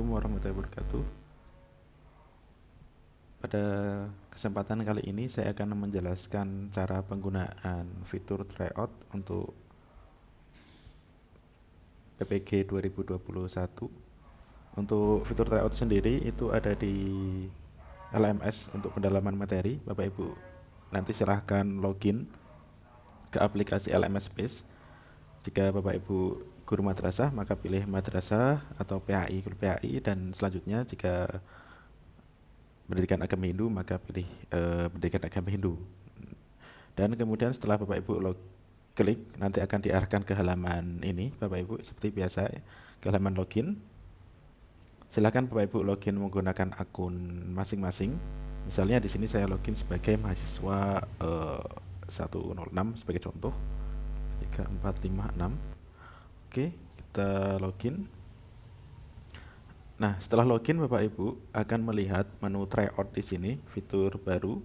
Assalamualaikum warahmatullahi wabarakatuh. Pada kesempatan kali ini saya akan menjelaskan cara penggunaan fitur tryout untuk PPG 2021. Untuk fitur tryout sendiri itu ada di LMS untuk pendalaman materi. Bapak Ibu nanti silahkan login ke aplikasi LMS Space. Jika Bapak Ibu guru madrasah maka pilih madrasah atau PAI guru PAI, dan selanjutnya jika pendidikan agama Hindu maka pilih pendidikan agama Hindu. Dan kemudian setelah Bapak Ibu klik, nanti akan diarahkan ke halaman ini Bapak Ibu seperti biasa, ke halaman login. Silakan Bapak Ibu login menggunakan akun masing-masing. Misalnya di sini saya login sebagai mahasiswa 106 sebagai contoh 3456. Oke, kita login. Nah, setelah login Bapak Ibu akan melihat menu tryout di sini, fitur baru.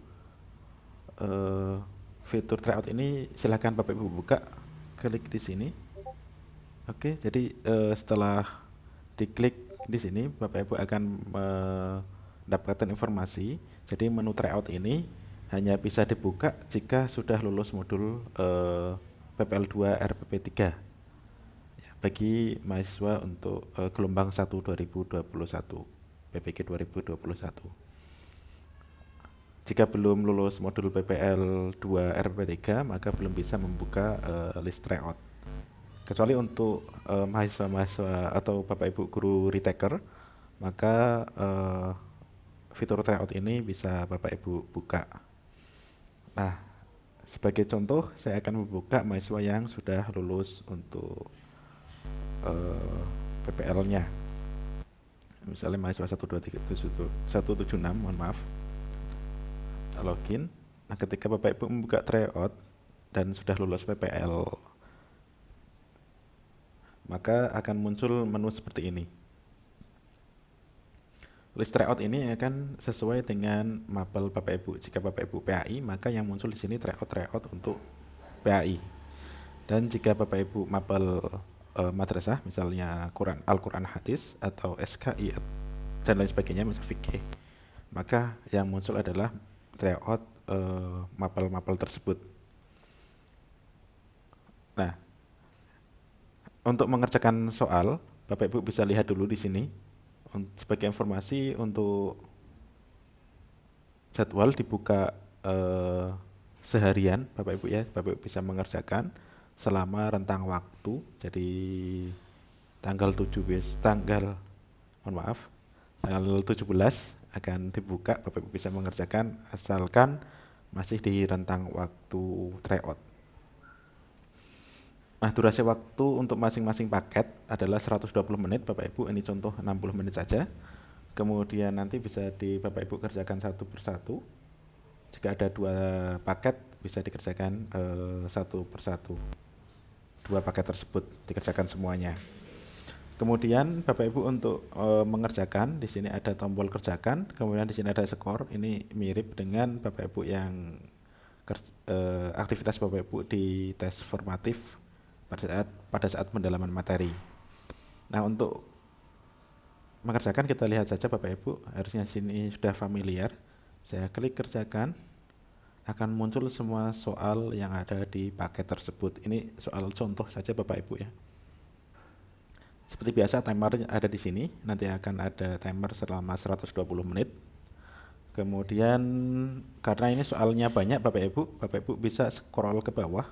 Fitur tryout ini silakan Bapak Ibu buka, klik di sini. Oke, jadi setelah diklik di sini Bapak Ibu akan mendapatkan informasi. Jadi menu tryout ini hanya bisa dibuka jika sudah lulus modul PPL2 RPP 3 ya, bagi mahasiswa untuk gelombang 1 2021 PPG 2021. Jika belum lulus modul PPL 2 RPP 3 maka belum bisa membuka list tryout. Kecuali untuk mahasiswa-mahasiswa atau Bapak Ibu guru retaker, maka fitur tryout ini bisa Bapak Ibu buka. Nah, sebagai contoh saya akan membuka mahasiswa yang sudah lulus untuk PPL-nya. Misalnya mahasiswa 176, mohon maaf. Login. Nah, ketika Bapak Ibu membuka tryout dan sudah lulus PPL, maka akan muncul menu seperti ini. List tryout ini akan sesuai dengan mapel Bapak Ibu. Jika Bapak Ibu PAI, maka yang muncul di sini tryout untuk PAI. Dan jika Bapak Ibu mapel madrasah, misalnya Al-Quran Hadis atau SKI dan lain sebagainya, misalnya fikih, maka yang muncul adalah tryout mapel-mapel tersebut. Nah, untuk mengerjakan soal, Bapak Ibu bisa lihat dulu di sini. Sebagai informasi, untuk jadwal dibuka seharian Bapak Ibu ya. Bapak Ibu bisa mengerjakan selama rentang waktu. Jadi tanggal 17 akan dibuka, Bapak Ibu bisa mengerjakan asalkan masih di rentang waktu tryout. Nah, durasi waktu untuk masing-masing paket adalah 120 menit Bapak Ibu, ini contoh 60 menit saja. Kemudian nanti bisa Bapak Ibu kerjakan satu persatu. Jika ada 2 paket bisa dikerjakan satu persatu. 2 paket tersebut dikerjakan semuanya. Kemudian Bapak Ibu untuk mengerjakan, di sini ada tombol kerjakan, kemudian di sini ada skor. Ini mirip dengan Bapak Ibu yang aktivitas Bapak Ibu di tes formatif pada saat pendalaman materi. Nah, untuk mengerjakan kita lihat saja Bapak Ibu, harusnya sini sudah familiar. Saya klik kerjakan, akan muncul semua soal yang ada di paket tersebut. Ini soal contoh saja Bapak Ibu ya. Seperti biasa timer ada di sini, nanti akan ada timer selama 120 menit. Kemudian karena ini soalnya banyak Bapak Ibu bisa scroll ke bawah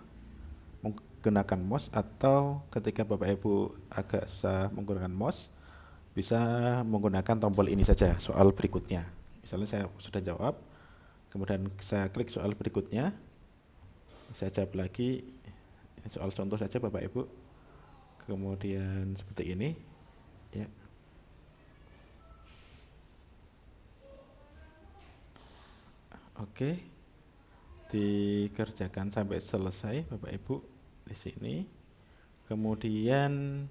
menggunakan mouse, atau ketika Bapak Ibu agak susah menggunakan mouse, bisa menggunakan tombol ini saja, soal berikutnya. Misalnya saya sudah jawab, kemudian saya klik soal berikutnya, saya jawab lagi, soal contoh saja Bapak Ibu. Kemudian seperti ini ya. Oke, dikerjakan sampai selesai Bapak Ibu di sini. Kemudian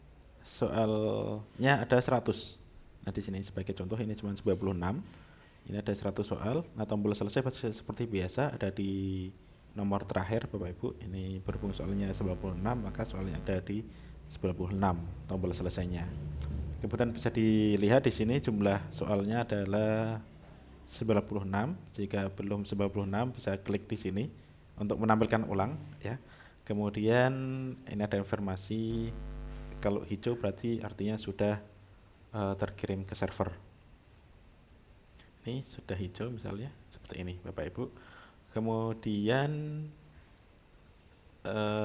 soalnya ada 100. Nah, di sini sebagai contoh ini cuma 96. Ini ada 100 soal. Nah, tombol selesai seperti biasa ada di nomor terakhir Bapak Ibu. Ini berhubung soalnya 96, maka soalnya ada di 96 tombol selesainya. Kemudian bisa dilihat di sini jumlah soalnya adalah 96. Jika belum 96 bisa klik di sini untuk menampilkan ulang ya. Kemudian ini ada informasi kalau hijau berarti artinya sudah terkirim ke server. Ini sudah hijau misalnya seperti ini Bapak Ibu. Kemudian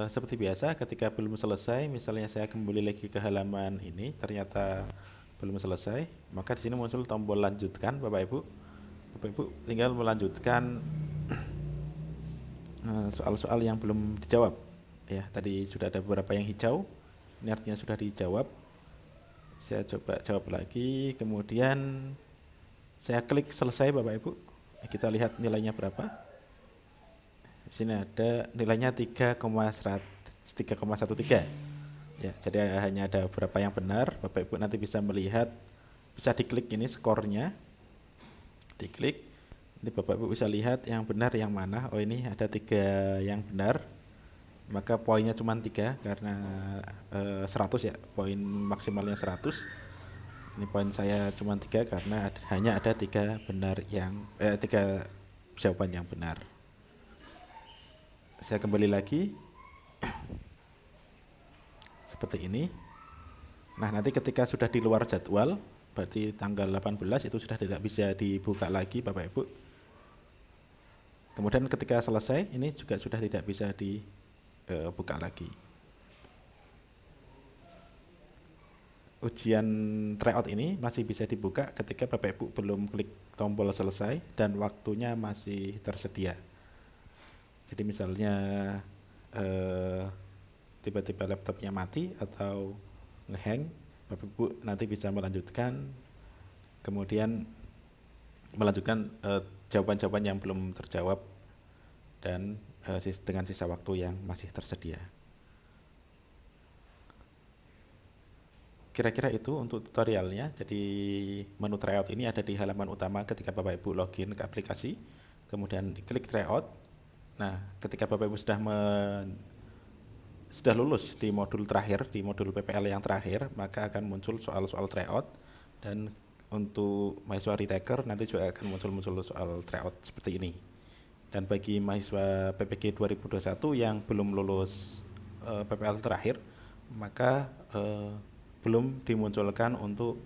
seperti biasa ketika belum selesai, misalnya saya kembali lagi ke halaman ini ternyata belum selesai, maka di sini muncul tombol lanjutkan Bapak Ibu. Bapak Ibu tinggal melanjutkan soal-soal yang belum dijawab ya. Tadi sudah ada beberapa yang hijau, ini artinya sudah dijawab. Saya coba jawab lagi, kemudian saya klik selesai Bapak Ibu. Kita lihat nilainya berapa. Di sini ada nilainya 3,13 ya. Jadi hanya ada beberapa yang benar. Bapak Ibu nanti bisa melihat, bisa diklik ini skornya, diklik. Ini Bapak Ibu bisa lihat yang benar yang mana. Oh ini ada 3 yang benar, maka poinnya cuma 3 karena 100 ya, poin maksimalnya 100. Ini poin saya cuma 3 karena hanya ada 3 benar yang 3 jawaban yang benar. Saya kembali lagi seperti ini. Nah nanti ketika sudah di luar jadwal, berarti tanggal 18 itu sudah tidak bisa dibuka lagi Bapak Ibu. Kemudian ketika selesai ini juga sudah tidak bisa dibuka lagi. Ujian tryout ini masih bisa dibuka ketika Bapak Ibu belum klik tombol selesai dan waktunya masih tersedia. Jadi misalnya tiba-tiba laptopnya mati atau ngehang, Bapak Ibu nanti bisa melanjutkan, kemudian melanjutkan jawaban-jawaban yang belum terjawab dan dengan sisa waktu yang masih tersedia. Kira-kira itu untuk tutorialnya. Jadi menu tryout ini ada di halaman utama ketika Bapak Ibu login ke aplikasi, kemudian klik tryout. Nah, ketika Bapak Ibu sudah lulus di modul terakhir, di modul PPL yang terakhir, maka akan muncul soal-soal tryout, dan untuk mahasiswa retaker nanti juga akan muncul soal tryout seperti ini. Dan bagi mahasiswa PPG 2021 yang belum lulus PPL terakhir, maka belum dimunculkan untuk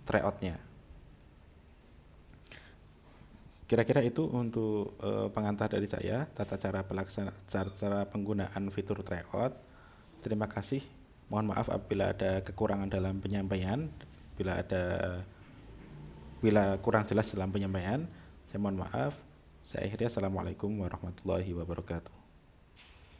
tryoutnya. Kira-kira itu untuk pengantar dari saya, tata cara penggunaan fitur tryout. Terima kasih. Mohon maaf apabila ada kekurangan dalam penyampaian, bila kurang jelas dalam penyampaian, saya mohon maaf. Saya akhiri. Assalamualaikum warahmatullahi wabarakatuh.